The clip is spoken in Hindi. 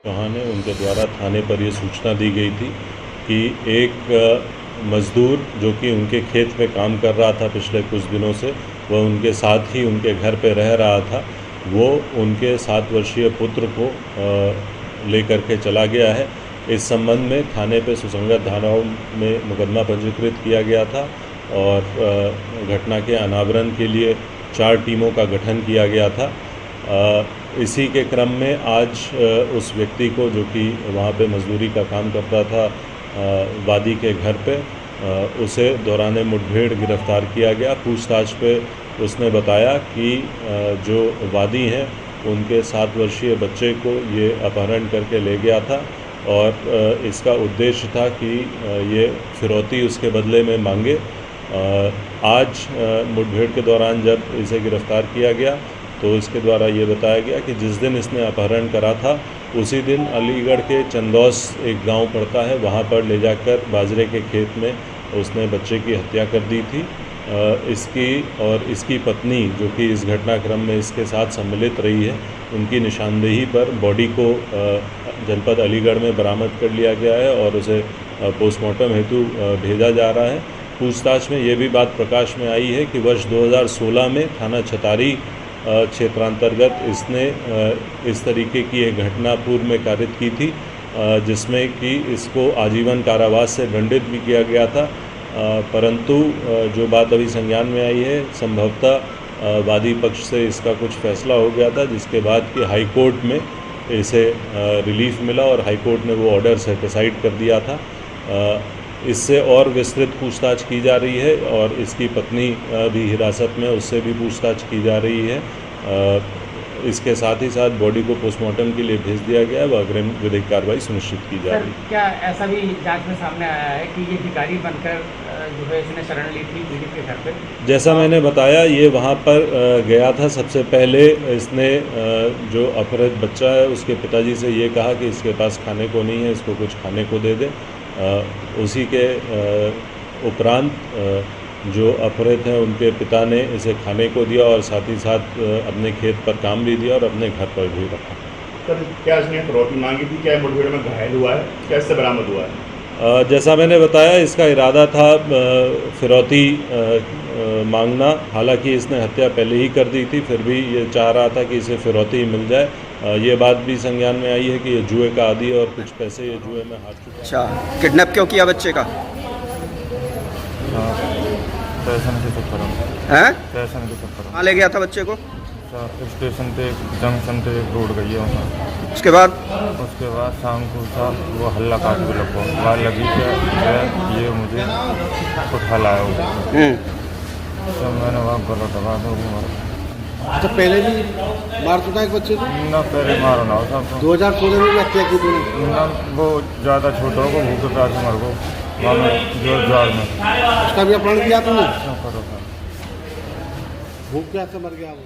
वहाँ ने उनके द्वारा थाने पर ये सूचना दी गई थी कि एक मज़दूर जो कि उनके खेत में काम कर रहा था पिछले कुछ दिनों से, वह उनके साथ ही उनके घर पे रह रहा था। वो उनके 7 वर्षीय पुत्र को लेकर के चला गया है। इस संबंध में थाने पे सुसंगत धाराओं में मुकदमा पंजीकृत किया गया था और घटना के अनावरण के लिए 4 टीमों का गठन किया गया था। इसी के क्रम में आज उस व्यक्ति को, जो कि वहाँ पे मजदूरी का काम करता था वादी के घर पे, उसे दौरान मुठभेड़ गिरफ्तार किया गया। पूछताछ पे उसने बताया कि जो वादी हैं उनके 7 वर्षीय बच्चे को ये अपहरण करके ले गया था और इसका उद्देश्य था कि ये फिरौती उसके बदले में मांगे। आज मुठभेड़ के दौरान जब इसे गिरफ्तार किया गया तो इसके द्वारा ये बताया गया कि जिस दिन इसने अपहरण करा था उसी दिन अलीगढ़ के चंदौस एक गांव पड़ता है, वहां पर ले जाकर बाजरे के खेत में उसने बच्चे की हत्या कर दी थी। इसकी और इसकी पत्नी, जो कि इस घटनाक्रम में इसके साथ सम्मिलित रही है, उनकी निशानदेही पर बॉडी को जनपद अलीगढ़ में बरामद कर लिया गया है और उसे पोस्टमार्टम हेतु भेजा जा रहा है। पूछताछ में ये भी बात प्रकाश में आई है कि वर्ष 2016 में थाना छतारी क्षेत्रांतर्गत इसने इस तरीके की एक घटना पूर्व में कारित की थी, जिसमें कि इसको आजीवन कारावास से दंडित भी किया गया था। परंतु जो बात अभी संज्ञान में आई है, संभवतः वादी पक्ष से इसका कुछ फैसला हो गया था, जिसके बाद कि हाई कोर्ट में इसे रिलीफ मिला और हाई कोर्ट ने वो ऑर्डर सेटिसाइड कर दिया था। इससे और विस्तृत पूछताछ की जा रही है और इसकी पत्नी भी हिरासत में, उससे भी पूछताछ की जा रही है। इसके साथ ही साथ बॉडी को पोस्टमार्टम के लिए भेज दिया गया है व अग्रिम विधिक कार्रवाई सुनिश्चित की जा रही है। क्या ऐसा भी जांच में सामने आया है कि ये भिखारी बनकर जो है इसने शरण ली थी पीड़ित के घर पे? जैसा मैंने बताया, ये वहाँ पर गया था। सबसे पहले इसने जो अपहृत बच्चा है उसके पिताजी से ये कहा कि इसके पास खाने को नहीं है, इसको कुछ खाने को दे दे। उसी के उपरांत जो अपहृत हैं उनके पिता ने इसे खाने को दिया और साथ ही साथ अपने खेत पर काम भी दिया और अपने घर पर भी रखा। सर, क्या इसने फिरौती मांगी थी? क्या मुठभेड़ में घायल हुआ है? क्या इससे बरामद हुआ है? जैसा मैंने बताया, इसका इरादा था फिरौती मांगना। हालांकि इसने हत्या पहले ही कर दी थी, फिर भी ये चाह रहा था कि इसे फिरौती मिल जाए। ये बात भी संज्ञान में आई है कि ये जुए का आदी और कुछ पैसे ये जुए में हाथ चुका। अच्छा, किडनैप क्यों किया बच्चे का? पैसन के चक्कर में। हैं? पैसन के चक्कर में। कहाँ ले गया था बच्चे को? स्टेशन पे, जंक्शन पे एक रोड गई है वहाँ। उसके बाद शाम को वो हल्ला काफी लग गया, वहाँ लगी कि ये मुझे उठा लाया तो मैंने वहाँ गला दबा दो। तो पहले भी मार चुका है एक बच्चे को? ना पहले मारो ना था 2016 में भी हत्या की थी ना। वो ज़्यादा छोटा हो, भूखे प्यास मर गो जोर में। उसका भी अपहरण किया तुमने? भूख प्यास से मर गया वो।